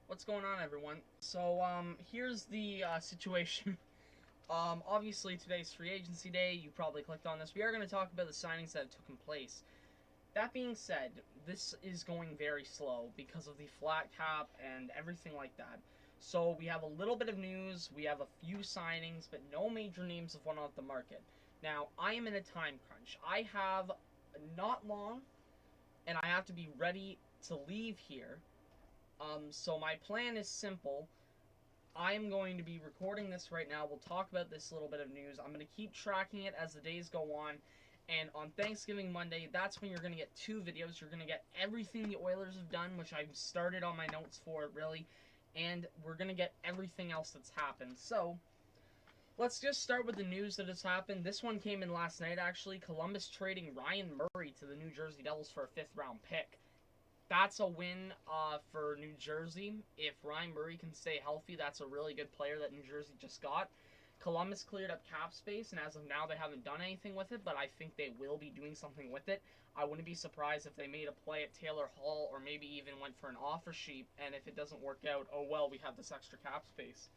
What's going on, everyone? So, here's the situation. Obviously, today's free agency day. You probably clicked on this. We are going to talk about the signings that have taken place. That being said, this is going very slow because of the flat cap and everything like that. So, we have a little bit of news. We have a few signings, but no major names have went off the market. Now, I am in a time crunch. I have not long, and I have to be ready to leave here. So my plan is simple. I'm going to be recording this right now. We'll talk about this little bit of news. I'm going to keep tracking it as the days go on. And on Thanksgiving Monday, that's when you're going to get two videos. You're going to get everything the Oilers have done, which I've started on my notes for it, really. And we're going to get everything else that's happened. So, let's just start with the news that has happened. This one came in last night, actually. Columbus trading Ryan Murray to the New Jersey Devils for a 5th-round pick. That's a win for New Jersey. If Ryan Murray can stay healthy, that's a really good player that New Jersey just got. Columbus cleared up cap space, and as of now, they haven't done anything with it, but I think they will be doing something with it. I wouldn't be surprised if they made a play at Taylor Hall or maybe even went for an offer sheet, and if it doesn't work out, oh well, we have this extra cap space.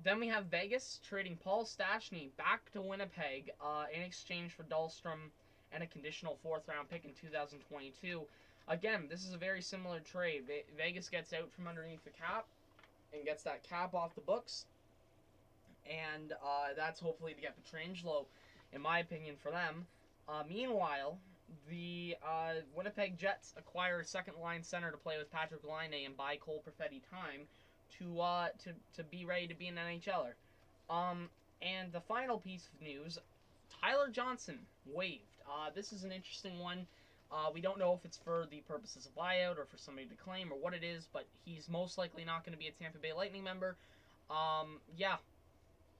Then we have Vegas trading Paul Stastny back to Winnipeg in exchange for Dahlstrom and a conditional 4th-round pick in 2022. Again, this is a very similar trade. Vegas gets out from underneath the cap and gets that cap off the books. And that's hopefully to get Pietrangelo, in my opinion, for them. Meanwhile, the Winnipeg Jets acquire a second-line center to play with Patrick Laine and buy Cole Perfetti time to be ready to be an NHLer. And the final piece of news, Tyler Johnson waived. This is an interesting one. We don't know if it's for the purposes of buyout or for somebody to claim or what it is, but he's most likely not going to be a Tampa Bay Lightning member. Yeah,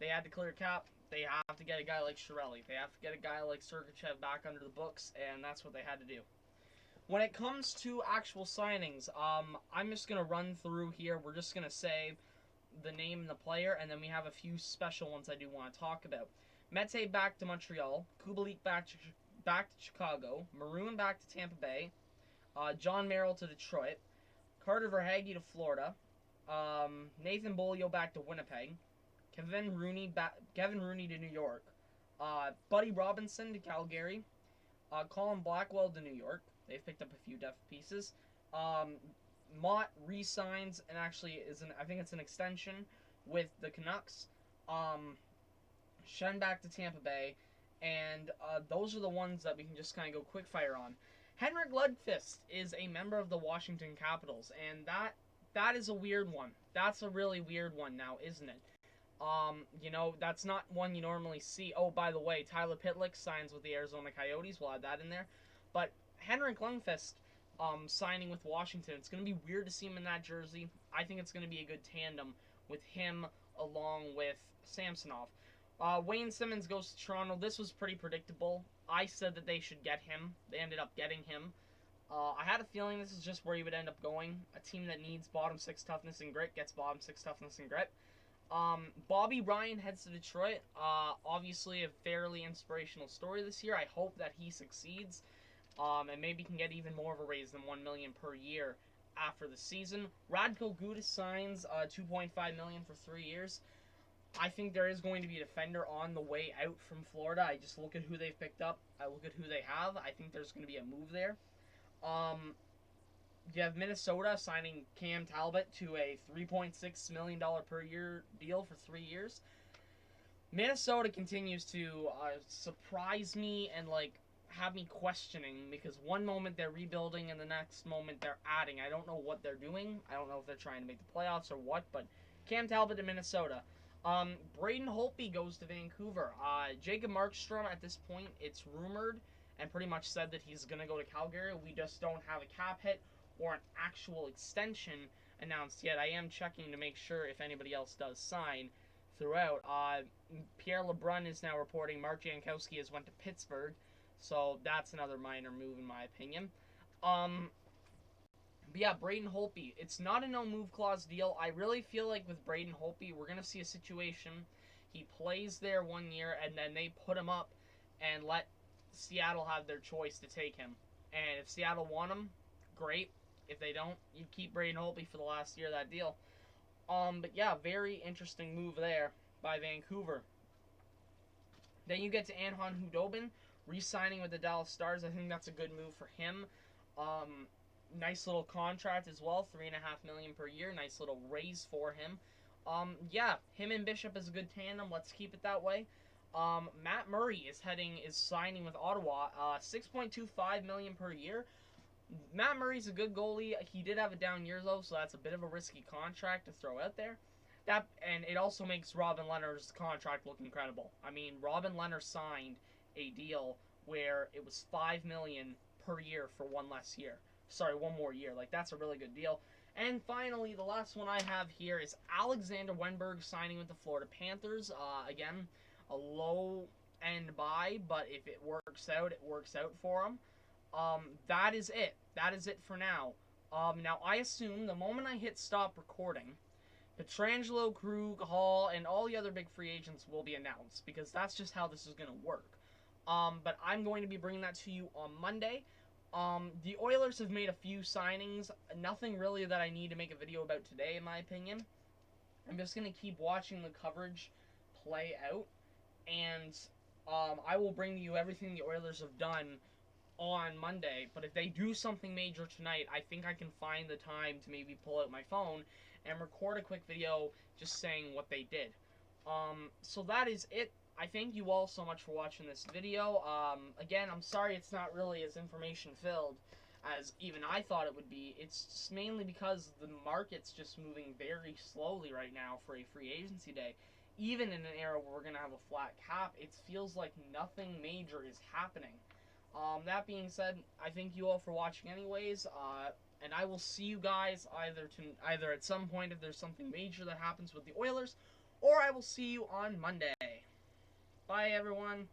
they had to clear cap. They have to get a guy like Chiarelli. They have to get a guy like Sergachev back under the books, and that's what they had to do. When it comes to actual signings, I'm just going to run through here. We're just going to say the name and the player, and then we have a few special ones I do want to talk about. Mete back to Montreal, Kubalik back to Chicago, Maroon back to Tampa Bay, John Merrill to Detroit, Carter Verhaeghe to Florida, Nathan Beaulieu back to Winnipeg, Kevin Rooney to New York, Buddy Robinson to Calgary, Colin Blackwell to New York. They've picked up a few depth pieces. Mott re-signs and actually I think it's an extension with the Canucks. Shen back to Tampa Bay, and those are the ones that we can just kind of go quick fire on. Henrik Lundqvist is a member of the Washington Capitals, and that is a weird one. That's a really weird one now, isn't it? That's not one you normally see. Oh, by the way, Tyler Pitlick signs with the Arizona Coyotes. We'll add that in there. But Henrik Lundqvist signing with Washington, it's going to be weird to see him in that jersey. I think it's going to be a good tandem with him along with Samsonov. Wayne Simmons goes to Toronto. This was pretty predictable. I said that they should get him. They ended up getting him. I had a feeling this is just where he would end up going. A team that needs bottom 6 toughness and grit gets bottom 6 toughness and grit. Bobby Ryan heads to Detroit. Obviously a fairly inspirational story this year. I hope that he succeeds. And maybe can get even more of a raise than $1 million per year after the season. Radko Gudas signs $2.5 million for 3 years. I think there is going to be a defender on the way out from Florida. I just look at who they've picked up. I look at who they have. I think there's going to be a move there. You have Minnesota signing Cam Talbot to a $3.6 million per year deal for 3 years. Minnesota continues to surprise me and have me questioning, because one moment they're rebuilding and the next moment they're adding. I don't know what they're doing. I don't know if they're trying to make the playoffs or what, but Cam Talbot to Minnesota. Braden Holtby goes to Vancouver. Jacob Markstrom, at this point, it's rumored and pretty much said that he's going to go to Calgary. We just don't have a cap hit or an actual extension announced yet. I am checking to make sure if anybody else does sign throughout. Pierre LeBrun is now reporting Mark Jankowski has went to Pittsburgh, so that's another minor move in my opinion. But yeah, Braden Holtby, it's not a no-move clause deal. I really feel like with Braden Holtby, we're going to see a situation. He plays there 1 year, and then they put him up and let Seattle have their choice to take him. And if Seattle want him, great. If they don't, you keep Braden Holtby for the last year of that deal. But yeah, very interesting move there by Vancouver. Then you get to Anton Hudobin, re-signing with the Dallas Stars. I think that's a good move for him. Nice little contract as well, $3.5 million per year. Nice little raise for him. Yeah, him and Bishop is a good tandem. Let's keep it that way. Matt Murray is signing with Ottawa. $6.25 million per year. Matt Murray's a good goalie. He did have a down year though, so that's a bit of a risky contract to throw out there. And it also makes Robin Lehner's contract look incredible. I mean, Robin Lehner signed a deal where it was $5 million per year for one more year. Like, that's a really good deal. And finally, the last one I have here is Alexander Wenberg signing with the Florida Panthers. Again, a low end buy, but if it works out, it works out for him. That is it. That is it for now. Now, I assume the moment I hit stop recording, Pietrangelo, Krug, Hall, and all the other big free agents will be announced, because that's just how this is going to work. But I'm going to be bringing that to you on Monday. The Oilers have made a few signings. Nothing really that I need to make a video about today, in my opinion. I'm just going to keep watching the coverage play out, and I will bring you everything the Oilers have done on Monday. But if they do something major tonight, I think I can find the time to maybe pull out my phone and record a quick video just saying what they did. So that is it. I thank you all so much for watching this video. Again, I'm sorry it's not really as information-filled as even I thought it would be. It's just mainly because the market's just moving very slowly right now for a free agency day. Even in an era where we're going to have a flat cap, it feels like nothing major is happening. That being said, I thank you all for watching anyways, and I will see you guys either at some point if there's something major that happens with the Oilers, or I will see you on Monday. Bye, everyone.